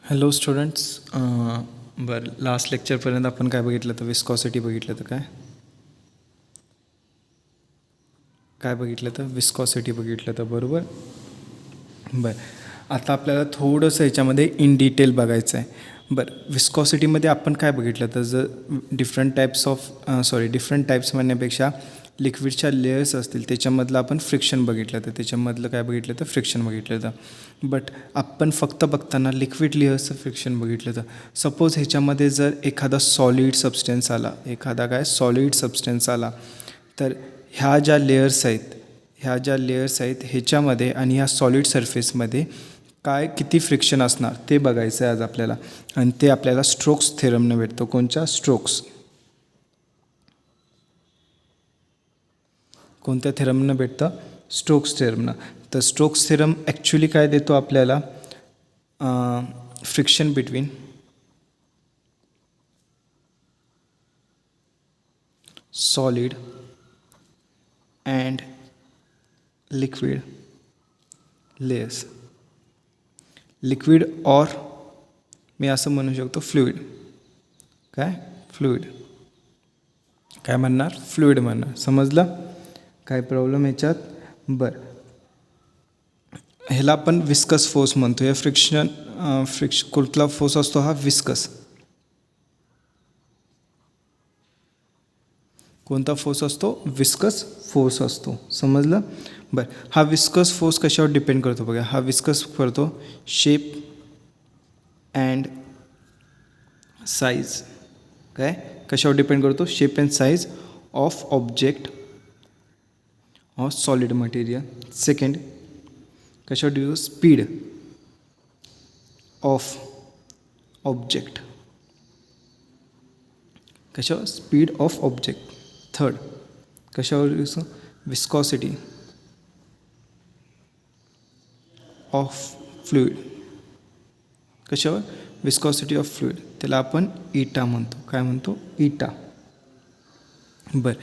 Hello students. बरं, last लेक्चरपर्यंत आपण काय बघितलं तर विस्कॉसिटी बघितलं तर काय बघितलं तर विस्कॉसिटी बघितलं तर बरोबर. बरं, आता आपल्याला थोडंसं ह्याच्यामध्ये इन डिटेल बघायचं आहे. बरं, विस्कॉसिटीमध्ये आपण काय बघितलं तर जर डिफरंट टाईप्स म्हणण्यापेक्षा लिक्विडच्या लेयर्स असतील त्याच्यामधलं आपण फ्रिक्शन बघितलं तर त्याच्यामधलं काय बघितलं तर फ्रिक्शन बघितलं तर. बट आपण फक्त बघताना लिक्विड लेयर्सचं फ्रिक्शन बघितलं तर सपोज ह्याच्यामध्ये जर एखादा सॉलिड सबस्टन्स आला तर ह्या ज्या लेयर्स आहेत ह्याच्यामध्ये आणि ह्या सॉलिड सरफेसमध्ये किती फ्रिक्शन असणार ते बघायचं आहे आज आपल्याला. आणि ते आपल्याला स्ट्रोक्स थेरमनं भेटतं. कोणत्या कोणत्या थेरमनं भेटतं? स्टोक्स थेरमनं. तर स्टोक्स थेरम ॲक्च्युली काय देतो आपल्याला? Friction between solid and liquid layers. Liquid or मी असं म्हणू शकतो फ्लुइड. फ्लुइड म्हणणार. समजलं काय प्रॉब्लेम ह्याच्यात? बरं, ह्याला आपण विस्कस फोर्स म्हणतो. या फ्रिक्शन कुठला फोर्स असतो? हा विस्कस. कोणता फोर्स असतो? विस्कस फोर्स असतो. समजलं? बरं, हा विस्कस फोर्स कशावर डिपेंड करतो बघा. हा विस्कस करतो शेप अँड साईज. कशावर डिपेंड करतो? Shape and size of object or solid material. Second, कशावर डिपेंड? Speed of object. कशावर? Speed of object. थर्ड, कशावर? Viscosity of fluid. कशावर? Viscosity of fluid. त्याला आपण ईटा म्हणतो. काय म्हणतो? ईटा. बरं,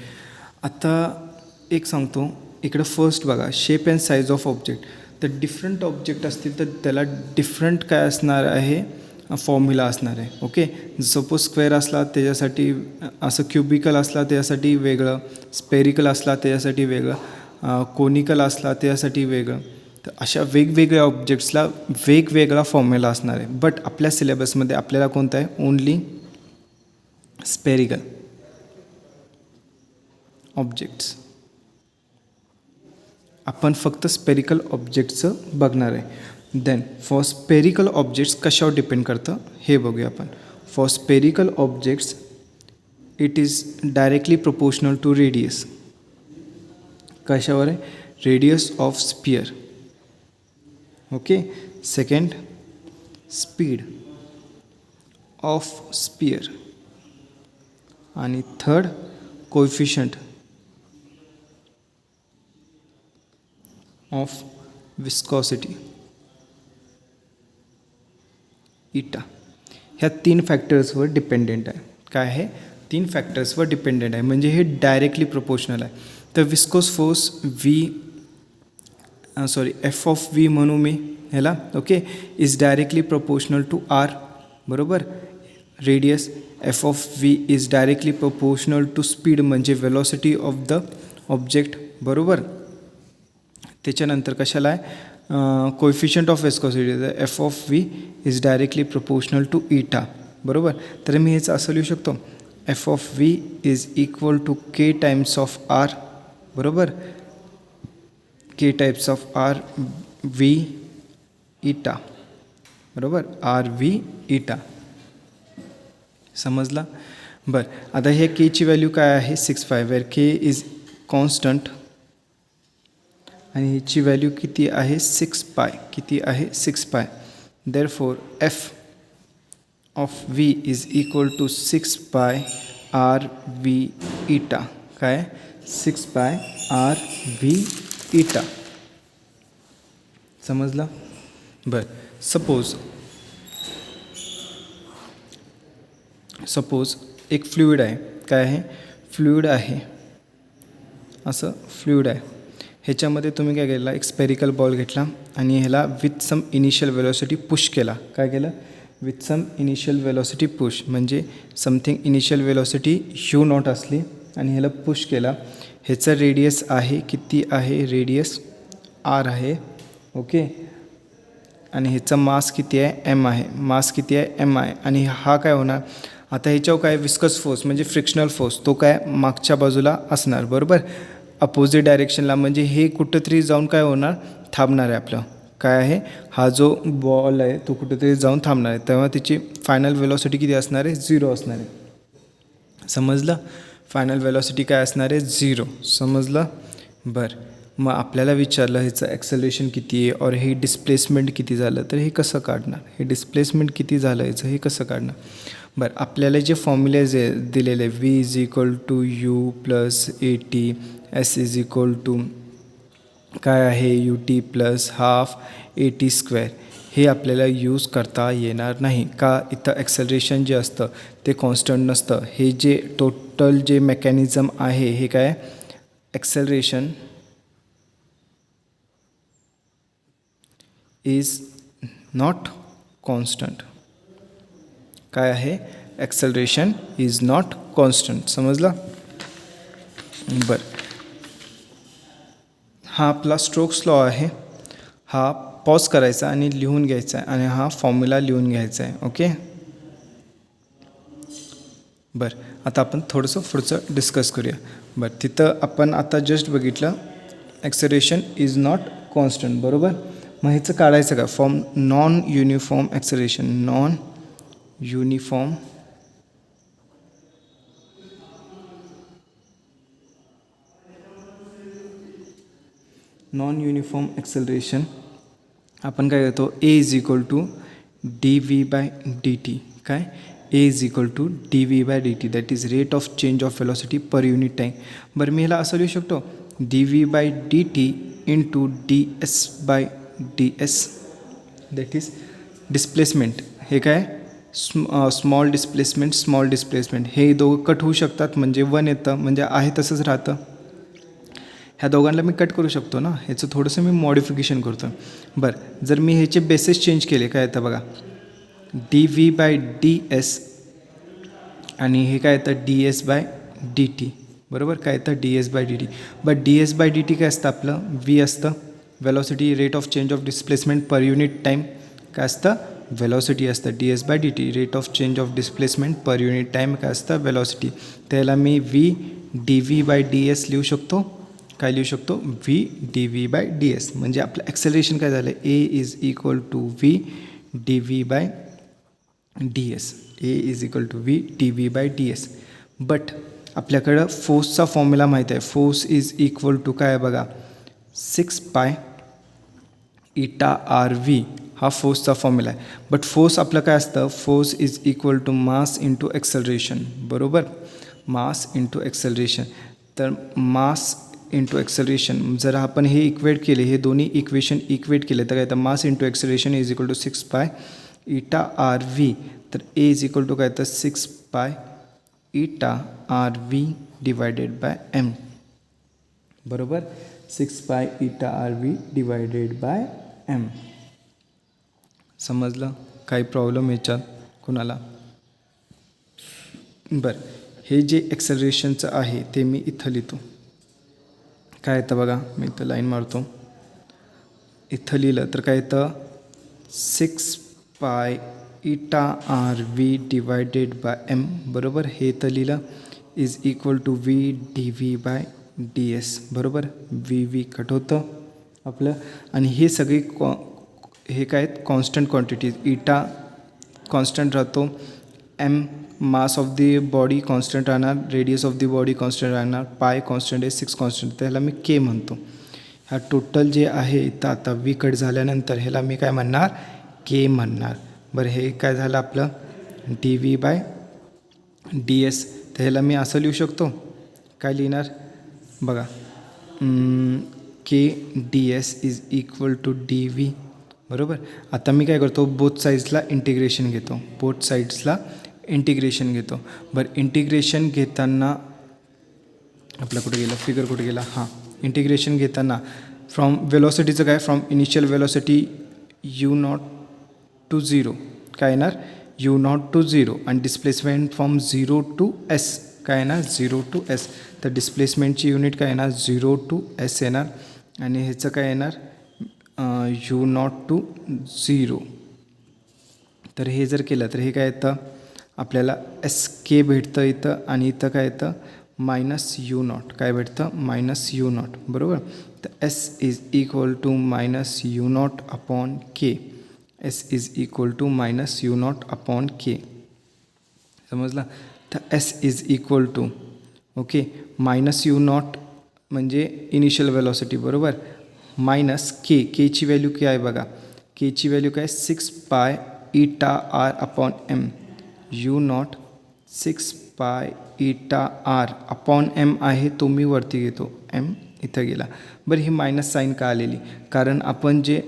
आता एक सांगतो इकडं. फर्स्ट बघा, shape and size of object. तर डिफरंट ऑब्जेक्ट असतील तर त्याला डिफरंट काय असणार आहे? फॉर्म्युला असणार आहे. ओके, सपोज स्क्वेअर असला त्याच्यासाठी असं, क्युबिकल असला त्याच्यासाठी वेगळं, स्पेरिकल असला त्याच्यासाठी वेगळं, कोनिकल असला त्याच्यासाठी वेगळं. तर अशा वेगवेगळ्या ऑब्जेक्ट्सला वेगवेगळा फॉर्म्युला असणार आहे. बट आपल्या सिलेबसमध्ये आपल्याला कोणतं आहे? Only spherical objects. आपण फक्त स्पेरिकल ऑब्जेक्टचं बघणार आहे. देन फॉर स्पेरिकल ऑब्जेक्ट्स कशावर डिपेंड करतं हे बघूया आपण. For spherical objects it is directly proportional to radius. कशावर आहे? Radius of sphere. Okay. Second, speed of sphere. आणि third, coefficient of viscosity eta. ह्या 3 फॅक्टर्सवर डिपेंडेंट आहे. काय आहे? 3 फॅक्टर्सवर डिपेंडेंट आहे. म्हणजे हे डायरेक्टली प्रोपोर्शनल आहे. तर viscous force F of V म्हणू मी ह्याला. Okay, is directly proportional to R. बरोबर. Radius F of V is directly proportional to speed म्हणजे वेलॉसिटी ऑफ द ऑब्जेक्ट. बरोबर. त्याच्यानंतर कशाला आहे? Coefficient of viscosity F of V is directly proportional to eta. बरोबर. तर मी हेच असं लिहू शकतो, F of V is equal to K times of R. बरोबर. K types of R V ईटा. बरोबर. आर व्ही ईटा. समजला? बरं, आता हे केची व्हॅल्यू काय आहे? 6π. वेअर के इज कॉन्स्टंट आणि ह्याची व्हॅल्यू किती आहे? 6π. किती आहे? 6π. Therefore F of V is equal to 6π R V eta. काय? 6π आर व्ही ईटा. समजला? बरं, सपोज एक फ्लुइड आहे. काय आहे? फ्लुइड आहे. असं फ्लुइड आहे. ह्याच्यामध्ये तुम्ही काय केलं? एक स्पेरिकल बॉल घेतला आणि ह्याला with some initial velocity push केला. काय केलं? With some initial velocity push, म्हणजे something initial velocity you naught असली आणि ह्याला पुश केला. ह्याचा रेडियस आहे किती आहे, रेडियस आर आहे. ओके. आणि ह्याचा मास किती आहे, एम आहे. मास किती आहे, एम आहे. आणि हा काय होणार, आता ह्याच्यावर काय विस्कस फोर्स म्हणजे फ्रिक्शनल फोर्स, तो काय मागच्या बाजूला असणार. बरोबर, अपोजिट डायरेक्शनला. म्हणजे हे कुठंतरी जाऊन काय होणार, थांबणार आहे. आपलं काय आहे, हा जो बॉल आहे तो कुठेतरी जाऊन थांबणार आहे. तेव्हा त्याची फायनल वेलॉसिटी किती असणार आहे, 0 असणार आहे. समजलं. फायनल वेलॉसिटी काय असणार आहे, 0. समजलं. बरं, मग आपल्याला विचारलं ह्याचं ॲक्सेलरेशन किती आहे और हे डिस्प्लेसमेंट किती झालं, तर हे कसं काढणार, हे डिस्प्लेसमेंट किती झालं ह्याचं हे कसं काढणार. बरं, आपल्याला जे फॉर्म्युले जे दिलेले v is equal to u plus a t, s is equal to काय आहे u t plus half a t square, हे आपल्याला यूज करता येणार नाही. का, इथं ॲक्सेलरेशन जे असतं ते कॉन्स्टंट नसतं. हे जे टोटल जे मेकॅनिझम आहे हे काय, ॲक्सेलरेशन इज नॉट कॉन्स्टंट. काय आहे, ॲक्सेलरेशन इज नॉट कॉन्स्टंट. समजलं. बरं, हा आपला स्ट्रोक्स लॉ आहे. हा पॉज करायचा आणि लिहून घ्यायचा आहे आणि हा फॉर्म्युला लिहून घ्यायचा आहे. ओके. बरं, आता आपण थोडंसं पुढचं डिस्कस करूया. बरं, तिथं आपण आता जस्ट बघितलं ॲक्सेलरेशन इज नॉट कॉन्स्टंट. बरोबर, मग ह्याचं काढायचं का, form non uniform acceleration. Non uniform acceleration आपण काय करतो, A is equal to D V by D T. काय, A is equal to D V by D T, that is rate of change of velocity per unit time. बरं, मी ह्याला असं लिहू शकतो, D V by D T into D S by D S, that is displacement. हे काय, small displacement. हे दोघं कट होऊ शकतात म्हणजे 1 येतं, म्हणजे आहे तसंच राहतं. ह्या दोघांना मी कट करू शकतो ना, ह्याचं थोडंसं मी मॉडिफिकेशन करतो. बरं, जर मी ह्याचे बेसिस चेंज केले, काय येतं बघा, d V by D s आणि हे काय येतं d S by D t. बरोबर, काय येतं d S by D t. But d S by D T काय असतं आपलं, व्ही असतं, velocity rate of change of displacement per unit time. काय असतं, वेलॉसिटी असतं. D S by D t, rate of change of displacement per unit time काय असतं, velocity. त्याला मी v D V by D S लिहू शकतो. काय लिहू शकतो, V D V by D S. म्हणजे आपलं ॲक्सेलरेशन काय झालं, A is equal to V D V by D S. A is equal to V D V by D S. But आपल्याकडं फोर्सचा फॉर्म्युला माहीत आहे. फोर्स इज इक्वल टू काय बघा, 6 पाय इटा आर व्ही, हा फोर्सचा फॉर्म्युला आहे. But force आपलं काय असतं, force is equal to mass into acceleration. बरोबर, मास इंटू ॲक्सेलरेशन. तर मास इंटू ॲक्सेलरेशन जर आपण हे इक्वेट केले, हे दोन्ही इक्वेशन इक्वेट केले तर काय तर mass into acceleration is equal to 6 pi eta R V. तर ए इज इक्वल टू काय तर 6 pi eta R V divided by M. बरोबर, 6 pi eta R V divided by m. समजलं, काही प्रॉब्लेम याच्यात कुणाला. बरं, हे जे ॲक्सेलरेशनचं आहे ते मी इथं लिहितो. काय येतं बघा, मी इथं लाईन मारतो. इथं लिहिलं तर काय येतं, 6 pi eta R V divided by M. बरोबर, हे इथं लिहिलं is equal to V D V by D S. बरोबर, व्ही व्ही कट होतं आपलं. आणि हे सगळे हे काय आहेत, कॉन्स्टंट क्वांटिटीज. इटा कॉन्स्टंट राहतो, M mass of the body constant राहणार, radius of the body constant राहणार, पाय कॉन्स्टंट आहे, 6 कॉन्स्टंट, त्याला मी के म्हणतो. हा टोटल जे आहे इथं आता व्ही कट झाल्यानंतर ह्याला मी काय म्हणणार, के म्हणणार. बरं, हे काय झालं आपलं D V by D S. तर ह्याला मी असं लिहू शकतो, काय लिहिणार बघा, K D S is equal to D V. बरोबर, आता मी काय करतो, बोथ साईड्सला इंटिग्रेशन घेतो, बोथ साईड्सला इंटिग्रेशन घेतो. बरं, इंटिग्रेशन घेताना आपला कुठे गेला, फिगर कुठे गेला, हां, इंटिग्रेशन घेताना फ्रॉम वेलॉसिटीचं काय, from initial velocity you naught to 0 काय येणार यू नॉट टू 0 आणि डिस्प्लेसमेंट फ्रॉम 0 टू एस काय येणार 0 टू एस. तर डिस्प्लेसमेंटची युनिट काय येणार 0 टू एस येणार आणि ह्याचं काय येणार यू नॉट टू 0. तर हे जर केलं तर हे काय येतं आपल्याला एस के भेटतं इथं आणि इथं काय येतं मायनस यू नॉट काय भेटतं मायनस यू नॉट बरोबर. तर S is equal to minus U naught upon K. S is equal to minus U naught upon K. समजलं. तर S is equal to okay minus U naught म्हणजे initial velocity बरोबर minus K. केची value काय आहे बघा केची value काय 6 pi eta R upon M. U naught 6 pi eta R upon M आहे तो मी वरती घेतो एम इथं गेला. बरं ही मायनस साईन का आलेली कारण आपण जे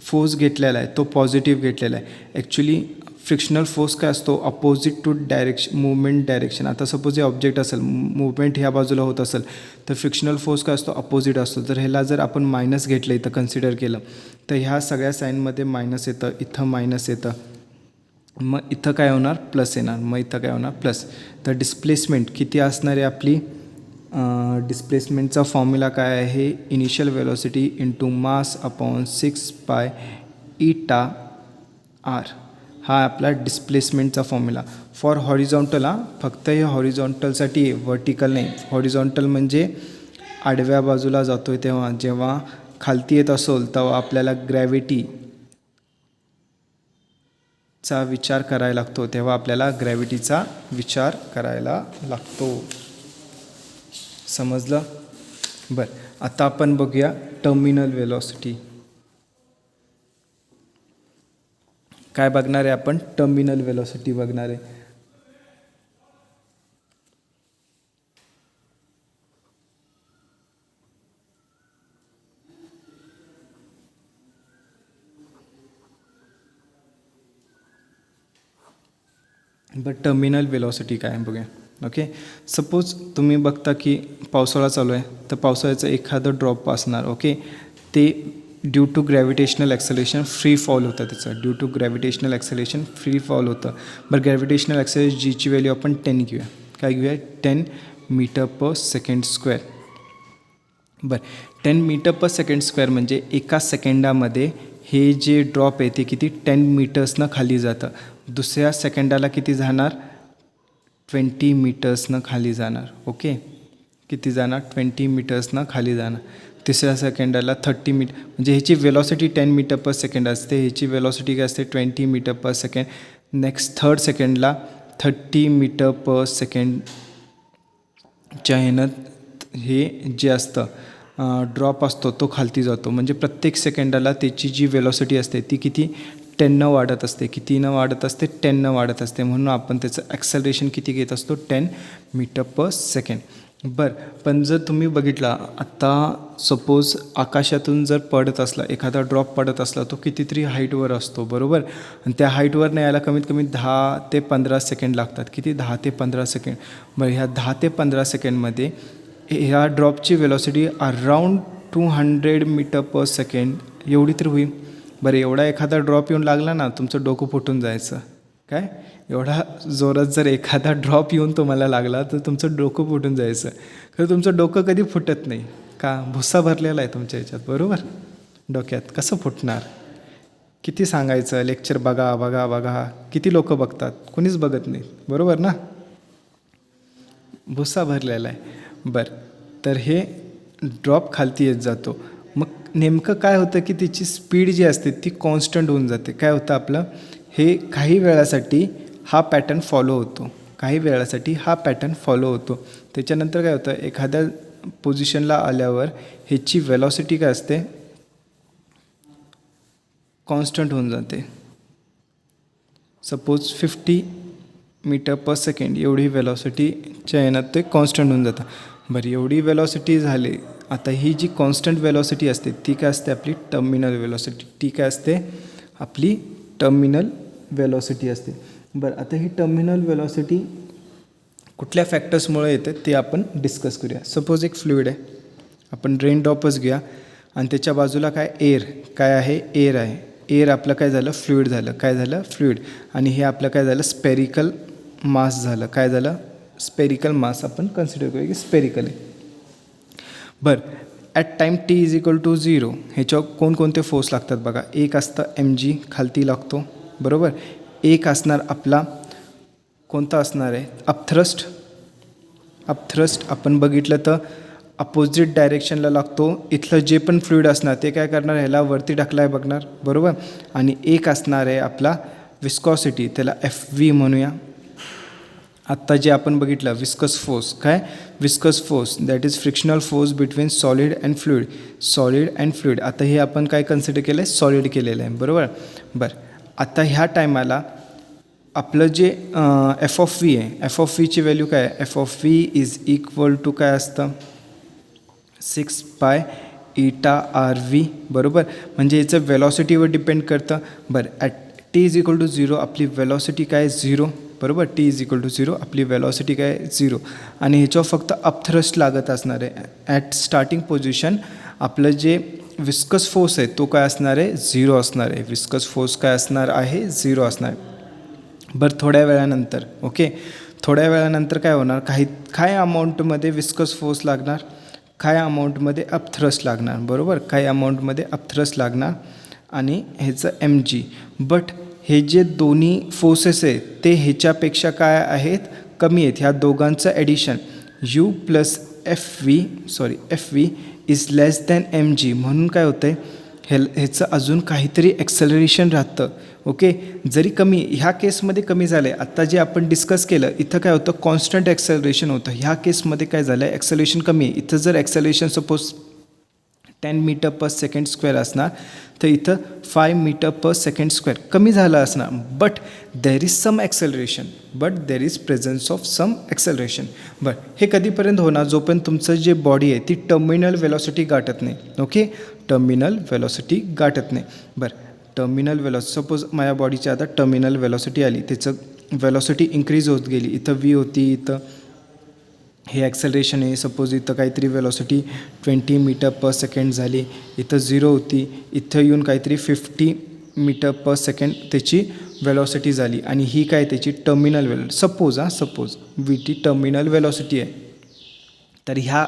फोर्स घेतलेला आहे तो पॉझिटिव्ह घेतलेला आहे. ॲक्च्युली फ्रिक्शनल फोर्स काय असतो opposite to direction movement direction. आता सपोज हे ऑब्जेक्ट असेल मूवमेंट ह्या बाजूला होत असेल तर फ्रिक्शनल फोर्स काय असतो अपोजिट असतो. तर ह्याला जर आपण मायनस घेतलं इथं कन्सिडर केलं तर ह्या सगळ्या साईनमध्ये मायनस येतं इथं मायनस येतं मग इथं काय होणार प्लस येणार मग इथं काय होणार प्लस. तर डिस्प्लेसमेंट किती असणार आहे आपली डिस्प्लेसमेंटचा फॉर्म्युला काय आहे initial velocity into mass upon 6 pi eta R. हा आपला डिस्प्लेसमेंटचा फॉर्म्युला फॉर हॉरिझॉन्टल. फक्त हे हॉरिझॉन्टलसाठी वर्टिकल नाही. हॉरिझॉन्टल म्हणजे आडव्या बाजूला जातो आहे तेव्हा जेव्हा खालती येत असेल तेव्हा आपल्याला ग्रॅव्हिटीचा विचार करायला लागतो तेव्हा आपल्याला ग्रॅव्हिटीचा विचार करायला लागतो. समजलं. बरं आता आपण बघूया टर्मिनल वेलॉसिटी. काय बघणार आहे आपण टर्मिनल वेलॉसिटी बघणार आहे. बट टर्मिनल वेलॉसिटी काय आहे बघूया. ओके सपोज तुम्ही बघता की पावसाळा चालू आहे तर पावसाळ्याचं एखादं ड्रॉप असणार ओके ते due to gravitational acceleration free fall होतं त्याचं due to gravitational acceleration free fall होतं. बरं ग्रॅव्हिटेशनल ॲक्सेलरेशन जीची व्हॅल्यू आपण 10 घेऊया. काय घेऊया 10 मीटर पर सेकंड स्क्वेअर. बरं 10 मीटर पर सेकंड स्क्वेअर म्हणजे एका सेकंडामध्ये हे जे ड्रॉप आहे ते किती 10 मीटर्सनं खाली जातं. दुसऱ्या सेकंडाला किती जाणार 20 मीटर्सनं खाली जाणार. ओके किती जाणार 20 मीटर्सनं खाली जाणार. तिसऱ्या सेकंडाला 30 मीटर म्हणजे ह्याची वेलॉसिटी 10 मीटर पर सेकंड असते. ह्याची वेलॉसिटी काय असते 20 मीटर पर सेकंड. नेक्स्ट थर्ड सेकंडला 30 मीटर पर सेकंडच्या ह्यानं हे जे असतं ड्रॉप असतो तो खालती जातो. म्हणजे प्रत्येक सेकंडाला त्याची जी वेलॉसिटी असते ती किती 10 वाढत असते. कितीनं वाढत असते 10 वाढत असते. म्हणून आपण त्याचं ॲक्सेलरेशन किती घेत असतो 10 मीटर पर सेकंड. बरं पण जर तुम्ही बघितला आत्ता सपोज आकाशातून जर पडत असला एखादा ड्रॉप पडत असला तो कितीतरी हाईटवर असतो बरोबर आणि त्या हाईटवर यायला कमीत कमी 10 ते 15 सेकंड लागतात. किती 10 ते 15 सेकंड. बरं ह्या 10 ते 15 सेकंडमध्ये ह्या ड्रॉपची वेलॉसिटी अराऊंड 200 मीटर पर सेकंड एवढी तर होईल. बरं एवढा एखादा ड्रॉप येऊन लागला ना तुमचं डोकं फुटून जायचं. काय एवढा जोरात जर एखादा ड्रॉप येऊन तुम्हाला लागला तर तुमचं डोकं फुटून जायचं. खरं तुमचं डोकं कधी फुटत नाही का भुस्सा भरलेला आहे तुमच्या ह्याच्यात बरोबर डोक्यात कसं फुटणार. किती सांगायचं लेक्चर बघा बघा बघा किती लोक बघतात कोणीच बघत नाही बरोबर ना भुस्सा भरलेला आहे. बरं तर हे ड्रॉप खालती येत जातो. मग नेमकं काय होतं की त्याची स्पीड जी असते ती कॉन्स्टंट होऊन जाते. काय होतं आपलं हे काही वेळासाठी हा पॅटर्न फॉलो होतो. काही वेळासाठी हा पॅटर्न फॉलो होतो. त्याच्यानंतर काय होतं एखाद्या पोझिशनला आल्यावर ह्याची वेलॉसिटी काय असते कॉन्स्टंट होऊन जाते. सपोज 50 मीटर पर सेकंड एवढी वेलॉसिटीच्या येण्यात ते कॉन्स्टंट होऊन जातं. बरं एवढी वेलॉसिटी झाली. आता ही जी कॉन्स्टंट वेलॉसिटी असते ती काय असते आपली टर्मिनल वेलॉसिटी. ती काय असते आपली टर्मिनल वेलॉसिटी असते. बरं आता ही टर्मिनल वेलॉसिटी कुठल्या फॅक्टर्समुळे येते ते आपण डिस्कस करूया. सपोज एक फ्लुईड आहे आपण रेन ड्रॉपच घ्या आणि त्याच्या बाजूला काय एअर काय आहे एअर आहे. एअर आपलं काय झालं, फ्लुईड झालं. काय झालं, फ्लुईड. आणि हे आपलं काय झालं, स्पेरिकल मास झालं. काय झालं, स्पेरिकल मास आपण कन्सिडर करूया की स्पेरिकल आहे. बरं, ॲट टाईम t=0 ह्याच्यावर कोणकोणते फोर्स लागतात बघा. एक असतं mg, खालती लागतो बरोबर. एक असणार आपला कोणता असणार आहे, अपथ्रस्ट. अपथ्रस्ट आपण बघितलं तर अपोजिट डायरेक्शनला लागतो. इथलं जे पण फ्लुईड असणार ते काय करणार, ह्याला वरती ढकलाय बघणार बरोबर. आणि एक असणार आहे आपला विस्कॉसिटी, त्याला FV म्हणूया. आत्ता जे आपण बघितलं विस्कस फोर्स, काय viscous force that is frictional force between solid and fluid. Solid and fluid, आता हे आपण काय कन्सिडर केलं आहे, सॉलिड केलेलं आहे बरोबर. बरं, आता ह्या टायमाला आपलं जे f(v) आहे, f(v)ची व्हॅल्यू काय आहे, f(v) इज इक्वल टू काय असतं, 6π(η)RV बरोबर. म्हणजे याचं वेलॉसिटीवर डिपेंड करतं. बरं, ॲट t=0 आपली वेलॉसिटी काय, 0 बरोबर. t=0 आपली वेलॉसिटी काय, 0. आणि ह्याच्यावर फक्त अपथ्रस्ट लागत असणार आहे. ॲट स्टार्टिंग पोझिशन आपलं जे विस्कस फोर्स आहे तो काय असणार आहे, 0 असणार आहे. विस्कस फोर्स काय असणार आहे, 0 असणार आहे. बरं, थोड्या वेळानंतर थोड्या वेळानंतर काय होणार, काय अमाऊंटमध्ये विस्कस फोर्स लागणार, काय अमाऊंटमध्ये अपथ्रस्ट लागणार बरोबर. काय अमाऊंटमध्ये अपथ्रस्ट लागणार आणि ह्याचं mg. बट हे जे दोन्ही फोर्सेस आहेत ते ह्याच्यापेक्षा काय आहेत, कमी आहेत. ह्या दोघांचं addition u + FV is less than mg. म्हणून काय होतं आहे, ह्याचं अजून काहीतरी ॲक्सेलरेशन राहतं. ओके, जरी कमी ह्या केसमध्ये कमी झालं आहे. आत्ता जे आपण डिस्कस केलं इथं काय होतं, कॉन्स्टंट ॲक्सेलरेशन होतं. ह्या केसमध्ये काय झालं आहे, ॲक्सेलरेशन कमी आहे. इथं जर ॲक्सेलरेशन सपोज 10 मीटर/सेकंड स्क्वेअर असणार तर इथं 5 मीटर/सेकंड कमी झालं असणार. But there is some acceleration, but there is presence of some acceleration. But हे कधीपर्यंत होणार, जोपर्यंत तुमचं जे बॉडी आहे ती टर्मिनल वेलॉसिटी गाठत नाही. ओके, टर्मिनल वेलॉसिटी गाठत नाही. बरं, टर्मिनल वेलॉसिटी सपोज माझ्या बॉडीची आता टर्मिनल वेलॉसिटी आली, त्याचं वेलॉसिटी इन्क्रीज होत गेली. इथं v होती, इथं हे ॲक्सेलरेशन आहे. सपोज इथं काहीतरी वेलॉसिटी 20 मीटर/सेकंड झाली, इथं 0 होती, इथं येऊन काहीतरी 50 मीटर/सेकंड त्याची वेलॉसिटी झाली. आणि ही काय त्याची terminal suppose vt terminal velocity आहे. तर ह्या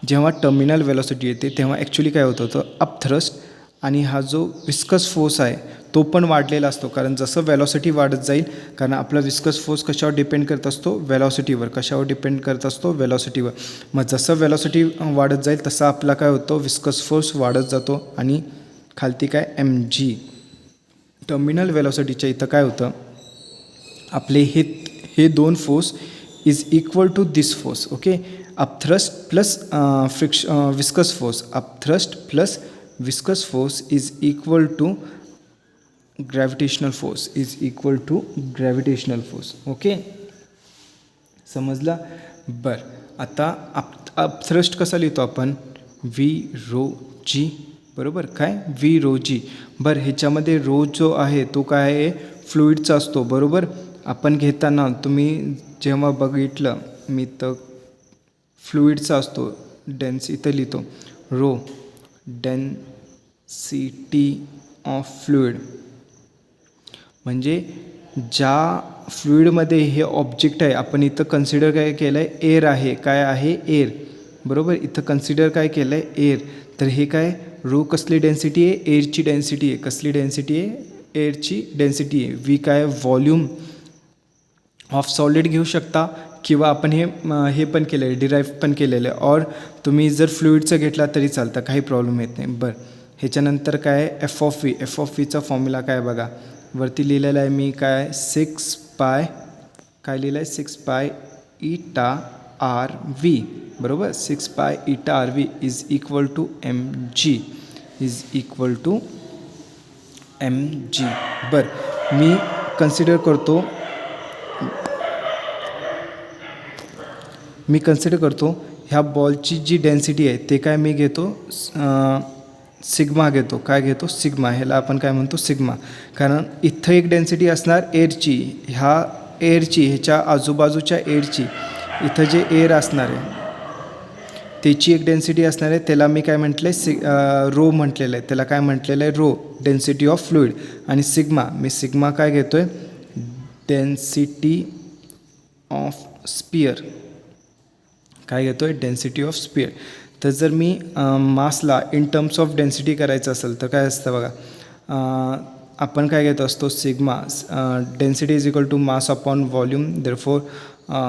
जेव्हा टर्मिनल वेलॉसिटी येते तेव्हा ॲक्च्युली काय होतं, अपथ्रस्ट आणि हा जो विस्कस फोर्स आहे तो पण वाढलेला असतो. कारण जसं वेलॉसिटी वाढत जाईल, कारण आपला विस्कस फोर्स कशावर डिपेंड करत असतो, वेलॉसिटीवर. कशावर डिपेंड करत असतो, वेलॉसिटीवर. मग जसं वेलॉसिटी वाढत जाईल तसं आपला काय होतं, विस्कस फोर्स वाढत जातो. आणि खालती काय mg, टर्मिनल वेलॉसिटीच्या इथं काय होतं, आपले हे दोन force is equal to this force. Okay, upthrust plus viscous force. Upthrust plus viscous force is equal to gravitational force. Okay, समजला. बरं, आता अपथ्रस्ट कसा लिहितो आपण, v(ρg) बरोबर. काय v(ρg). बरं, ह्याच्यामध्ये रो जो आहे तो काय आहे, फ्लुईडचा असतो बरोबर. आपण घेताना तुम्ही जेव्हा बघितलं मी तर फ्लुईडचा असतो. इथं लिहितो रो, डेन्सिटी ऑफ फ्लुईड. म्हणजे ज्या फ्लुईडमध्ये हे ऑब्जेक्ट आहे, आपण इथं कन्सिडर काय केलं आहे, एअर आहे. काय आहे, एअर बरोबर. इथं कन्सिडर काय केलं आहे, एअर. तर हे काय, रो कसली डेन्सिटी आहे, एअरची डेन्सिटी आहे. कसली डेन्सिटी आहे, एअरची डेन्सिटी आहे. v काय, व्हॉल्यूम ऑफ सॉलिड घेऊ शकता, किंवा आपण हे पण केलं आहे, डिराईव्ह पण केलेलं आहे. और तुम्ही जर फ्लुईडचं घेतला तरी चालतं, काही प्रॉब्लेम येत नाही. बरं, ह्याच्यानंतर काय, f(v)चा फॉर्म्युला काय बघा, वरती लिहिलेलं आहे मी. काय, 6π काय लिहिलं आहे, 6π(η)RV बरोबर. 6π(η)RV is equal to mg. बरं, मी कन्सिडर करतो ह्या बॉलची जी डेन्सिटी आहे ते काय मी घेतो, सिग्मा घेतो. काय घेतो, सिग्मा. ह्याला आपण काय म्हणतो, सिग्मा. कारण इथं एक डेन्सिटी असणार एअरची, ह्याच्या आजूबाजूच्या एअरची. इथं जे एअर असणार आहे त्याची एक डेन्सिटी असणार आहे, त्याला मी काय म्हटलं आहे रो म्हटलेलं आहे, त्याला काय म्हटलेलं आहे रो, डेन्सिटी ऑफ फ्लुइड. आणि सिग्मा, मी सिग्मा काय घेतो आहे, डेन्सिटी ऑफ स्पियर, काय घेतो आहे, डेन्सिटी ऑफ स्पियर. तर जर मी मासला इन टर्म्स ऑफ डेन्सिटी करायचं असेल तर काय असतं बघा, आपण काय घेत असतो, sigma density is equal to mass upon volume, therefore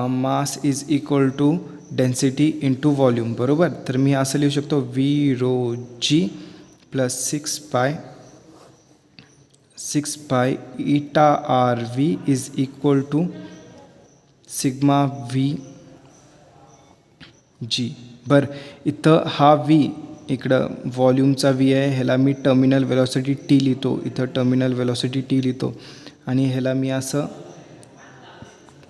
mass is equal to density into volume, बरोबर. तर मी असं लिहू शकतो V row G plus 6 pi eta R V is equal to sigma V G. बरं, इथं हा व्ही, इकडं व्हॉल्यूमचा V आहे, ह्याला मी टर्मिनल वेलॉसिटी टी लिहितो, इथं टर्मिनल वेलॉसिटी टी लिहितो आणि ह्याला मी असं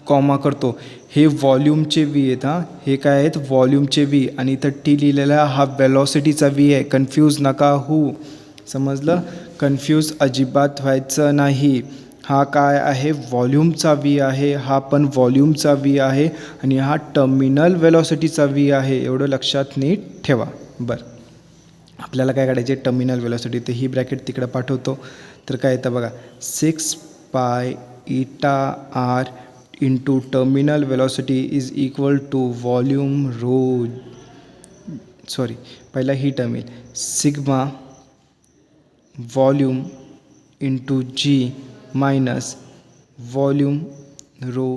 कॉमा करतो. हे व्हॉल्यूमचे व्ही आहेत, हां, हे काय आहेत व्हॉल्यूमचे व्ही, आणि इथं टी लिहिलेला हा वेलॉसिटीचा व्ही आहे. कन्फ्यूज नका होऊ, समजलं, कन्फ्यूज अजिबात व्हायचं नाही. हा काय आहे, व्हॉल्यूमचा व्ही आहे, हा पण व्हॉल्यूमचा व्ही आहे आणि हा टर्मिनल वेलॉसिटीचा व्ही आहे, एवढं लक्षात नीट ठेवा. बरं, आपल्याला काय काढायचे, टर्मिनल वेलॉसिटी, तर ही ब्रॅकेट तिकडं पाठवतो. तर काय येतं बघा, 6 pi eta r into terminal velocity is equal to volume rho, sorry पहिला ही टर्म येईल, sigma volume into g minus volume rho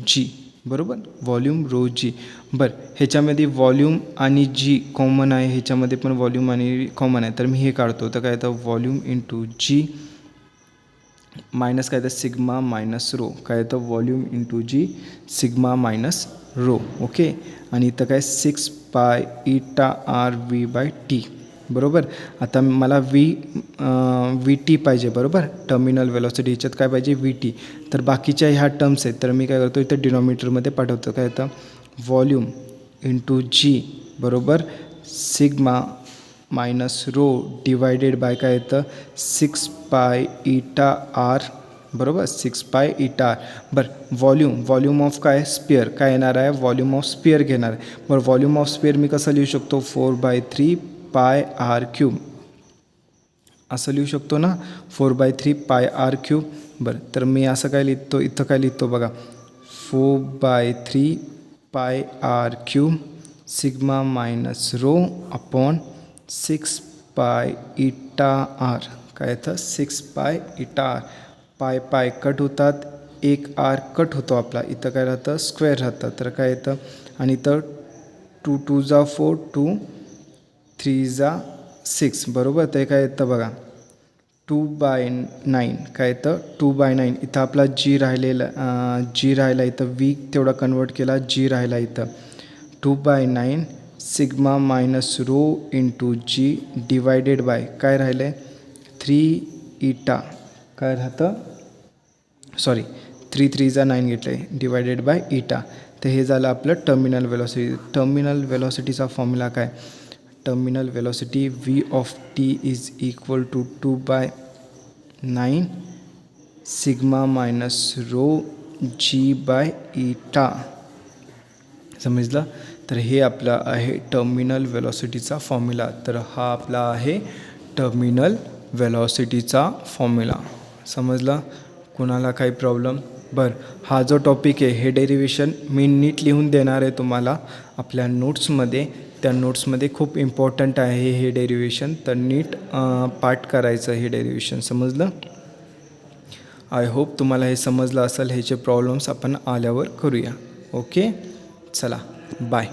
g, बरोबर, व्हॉल्यूम रो जी. बरं, ह्याच्यामध्ये व्हॉल्यूम आणि जी कॉमन आहे, ह्याच्यामध्ये पण व्हॉल्यूम आणि कॉमन आहे, तर मी हे काढतो. तर काय येतं व्हॉल्यूम इंटू जी मायनस काय येतं सिग्मा मायनस रो, काय येतं व्हॉल्यूम इंटू जी सिग्मा मायनस रो. ओके, आणि इथं काय 6 pi eta R V by T, बरोबर. आता मला व्ही टी पाहिजे, बरोबर, टर्मिनल वेलॉसिटी, ह्याच्यात काय पाहिजे व्ही टी. तर बाकीच्या ह्या टर्म्स आहेत, तर मी काय करतो इथं डिनॉमिनेटरमध्ये पाठवतो. काय येतं व्हॉल्यूम इंटू जी बरोबर sigma minus rho divided by काय येतं 6 पाय इटा आर, बरोबर, 6 पाय इटा आर. बरं, व्हॉल्यूम ऑफ काय स्पियर, काय येणार आहे, व्हॉल्यूम ऑफ स्पियर घेणार आहे. बरं, व्हॉल्यूम ऑफ स्पियर मी कसं लिहू शकतो, 4/3 पाय आर क्यूब, असं लिहू शकतो ना, 4/3 पाय आर क्यूब. बरं, तर मी असं काय लिहितो, इथं काय लिहितो बघा, 4/3 pi r cube sigma minus rho upon 6 pi eta R, काय येतं 6 पाय इटा आर. पाय पाय कट होतात, एक आर कट होतो आपला, इथं काय राहतं स्क्वेअर राहतं, तर काय येतं, आणि इथं 2 2 जा 4, 2 3 जा 6, बरोबर. ते काय येतं बघा 2/9, काय येतं 2/9. इथं आपला जी राहिला इथं वी तेवढा कन्वर्ट केला, जी राहिला इथं 2/9 sigma minus rho into g divided by काय राहिलं आहे 3 इटा, काय राहतं सॉरी 3 3 जा 9 घेतलं आहे डिवायडेड बाय इटा. तर हे झालं आपलं टर्मिनल वेलॉसिटी. टर्मिनल वेलॉसिटीचा फॉर्म्युला काय, terminal velocity v of t is equal to 2/9 sigma minus rho g by eta, समजलं. तर हे आपलं आहे टर्मिनल वेलॉसिटीचा फॉर्म्युला. तर हा आपला आहे टर्मिनल वेलॉसिटीचा फॉर्म्युला, समजला. कुणाला काही प्रॉब्लेम. बरं, हा जो टॉपिक आहे हे डेरिव्हेशन मी नीट लिहून देणार आहे तुम्हाला आपल्या नोट्समध्ये. त्या नोट्समध्ये खूप इम्पॉर्टंट आहे हे डेरिव्हेशन, तर नीट पाठ करायचं हे डेरिव्हेशन, समजलं. आय होप तुम्हाला हे समजलं असेल. ह्याचे प्रॉब्लेम्स आपण आल्यावर करूया. ओके, चला बाय.